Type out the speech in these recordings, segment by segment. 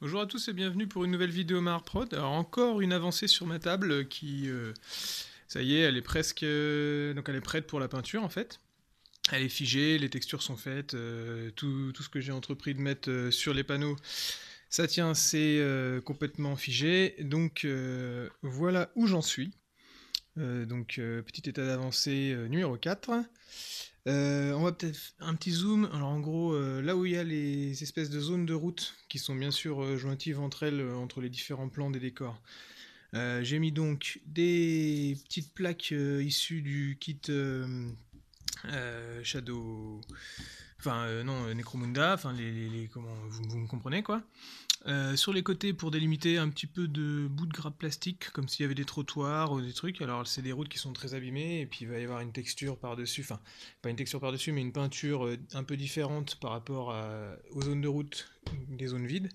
Bonjour à tous et bienvenue pour une nouvelle vidéo Maharprod. Alors encore une avancée sur ma table qui, ça y est, elle est presque, donc elle est prête pour la peinture en fait. Elle est figée, les textures sont faites, tout ce que j'ai entrepris de mettre sur les panneaux, ça tient, c'est complètement figé. Donc voilà où j'en suis. Petit état d'avancée numéro 4. On va peut-être un petit zoom. Alors en gros, là où il y a les espèces de zones de route qui sont bien sûr jointives entre elles, entre les différents plans des décors. J'ai mis donc des petites plaques issues du kit Shadow... Enfin non, Necromunda, enfin comment vous me comprenez quoi. Sur les côtés pour délimiter un petit peu de bouts de grappe plastique, comme s'il y avait des trottoirs ou des trucs. Alors c'est des routes qui sont très abîmées, et puis il va y avoir une texture par-dessus, enfin pas une texture par-dessus, mais une peinture un peu différente par rapport aux zones de route, des zones vides.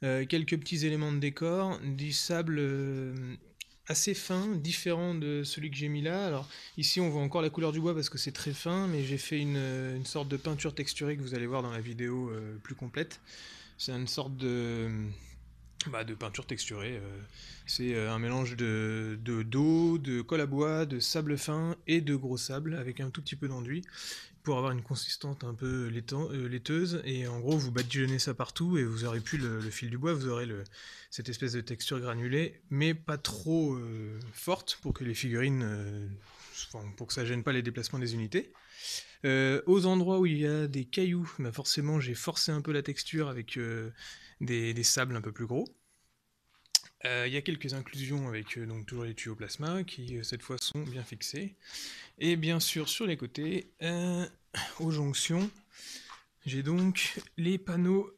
Quelques petits éléments de décor, du sable assez fin, différent de celui que j'ai mis là. Alors ici on voit encore la couleur du bois parce que c'est très fin, mais j'ai fait une sorte de peinture texturée que vous allez voir dans la vidéo plus complète. C'est une sorte de peinture texturée. C'est un mélange d'eau, de colle à bois, de sable fin et de gros sable avec un tout petit peu d'enduit pour avoir une consistance un peu laiteuse. Et en gros, vous badigeonnez ça partout et vous aurez plus le fil du bois, vous aurez cette espèce de texture granulée, mais pas trop forte pour que les figurines, pour que ça gêne pas les déplacements des unités. Aux endroits où il y a des cailloux, bah forcément j'ai forcé un peu la texture avec des sables un peu plus gros. Il y a quelques inclusions avec donc toujours les tuyaux plasma qui cette fois sont bien fixés. Et bien sûr sur les côtés, aux jonctions, j'ai donc les panneaux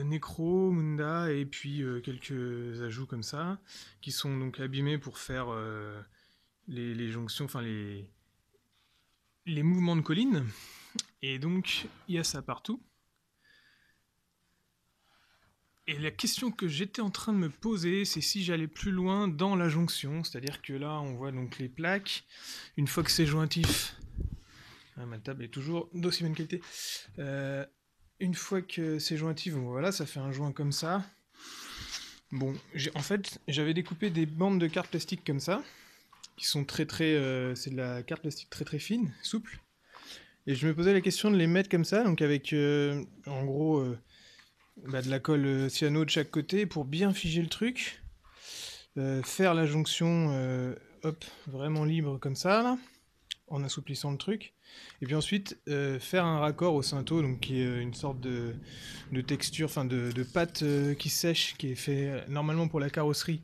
Necro, Munda et puis quelques ajouts comme ça qui sont donc abîmés pour faire les jonctions, enfin les mouvements de colline. Et donc il y a ça partout. Et la question que j'étais en train de me poser, c'est si j'allais plus loin dans la jonction, c'est-à-dire que là, on voit donc les plaques. Une fois que c'est jointif, ma table est toujours d'aussi bonne qualité. Une fois que c'est jointif, voilà, ça fait un joint comme ça. Bon, en fait, j'avais découpé des bandes de carte plastique comme ça, qui sont c'est de la carte plastique très fine, souple. Et je me posais la question de les mettre comme ça, donc avec, en gros... de la colle cyano de chaque côté pour bien figer le truc. Faire la jonction vraiment libre comme ça, là, en assouplissant le truc. Et puis ensuite, faire un raccord au cinto, donc qui est une sorte de texture, enfin de pâte qui sèche, qui est fait normalement pour la carrosserie,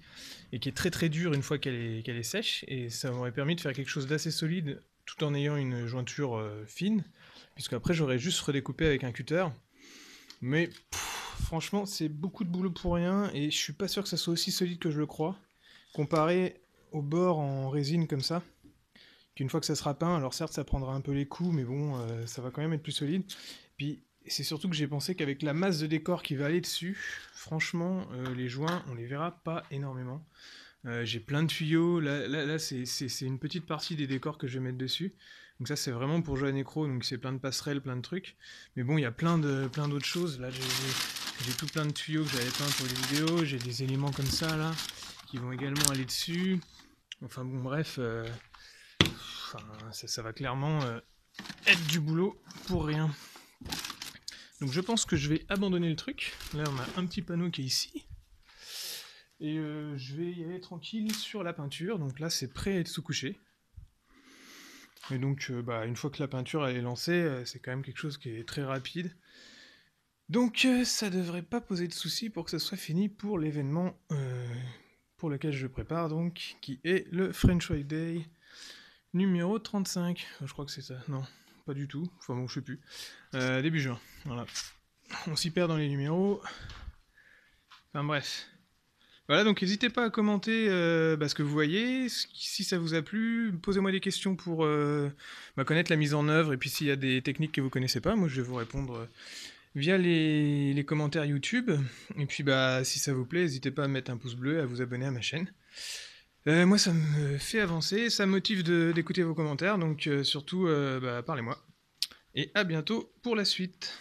et qui est très dure une fois qu'elle est sèche. Et ça m'aurait permis de faire quelque chose d'assez solide, tout en ayant une jointure fine, puisque après j'aurais juste redécoupé avec un cutter. Mais franchement, c'est beaucoup de boulot pour rien, et je suis pas sûr que ça soit aussi solide que je le crois, comparé au bord en résine comme ça, qu'une fois que ça sera peint, alors certes ça prendra un peu les coups, mais bon, ça va quand même être plus solide. Puis c'est surtout que j'ai pensé qu'avec la masse de décor qui va aller dessus, franchement, les joints, on les verra pas énormément. J'ai plein de tuyaux, là c'est une petite partie des décors que je vais mettre dessus. Donc ça c'est vraiment pour jouer à Necro, donc c'est plein de passerelles, plein de trucs. Mais bon, il y a plein d'autres choses. Là j'ai tout plein de tuyaux que j'avais peints pour les vidéos, j'ai des éléments comme ça là, qui vont également aller dessus. Enfin bon bref, ça va clairement être du boulot pour rien. Donc je pense que je vais abandonner le truc. Là on a un petit panneau qui est ici. Et je vais y aller tranquille sur la peinture, donc là c'est prêt à être sous-couché. Et donc une fois que la peinture elle est lancée, c'est quand même quelque chose qui est très rapide. Donc ça devrait pas poser de soucis pour que ça soit fini pour l'événement pour lequel je prépare, donc qui est le French White Day numéro 35. Je crois que c'est ça, non, pas du tout, enfin bon je sais plus. Début juin, voilà. On s'y perd dans les numéros. Enfin bref. Voilà, donc n'hésitez pas à commenter ce que vous voyez, si ça vous a plu, posez-moi des questions pour connaître la mise en œuvre, et puis s'il y a des techniques que vous connaissez pas, moi je vais vous répondre via les commentaires YouTube. Et puis si ça vous plaît, n'hésitez pas à mettre un pouce bleu, à vous abonner à ma chaîne. Moi ça me fait avancer, ça me motive d'écouter vos commentaires, donc surtout parlez-moi. Et à bientôt pour la suite.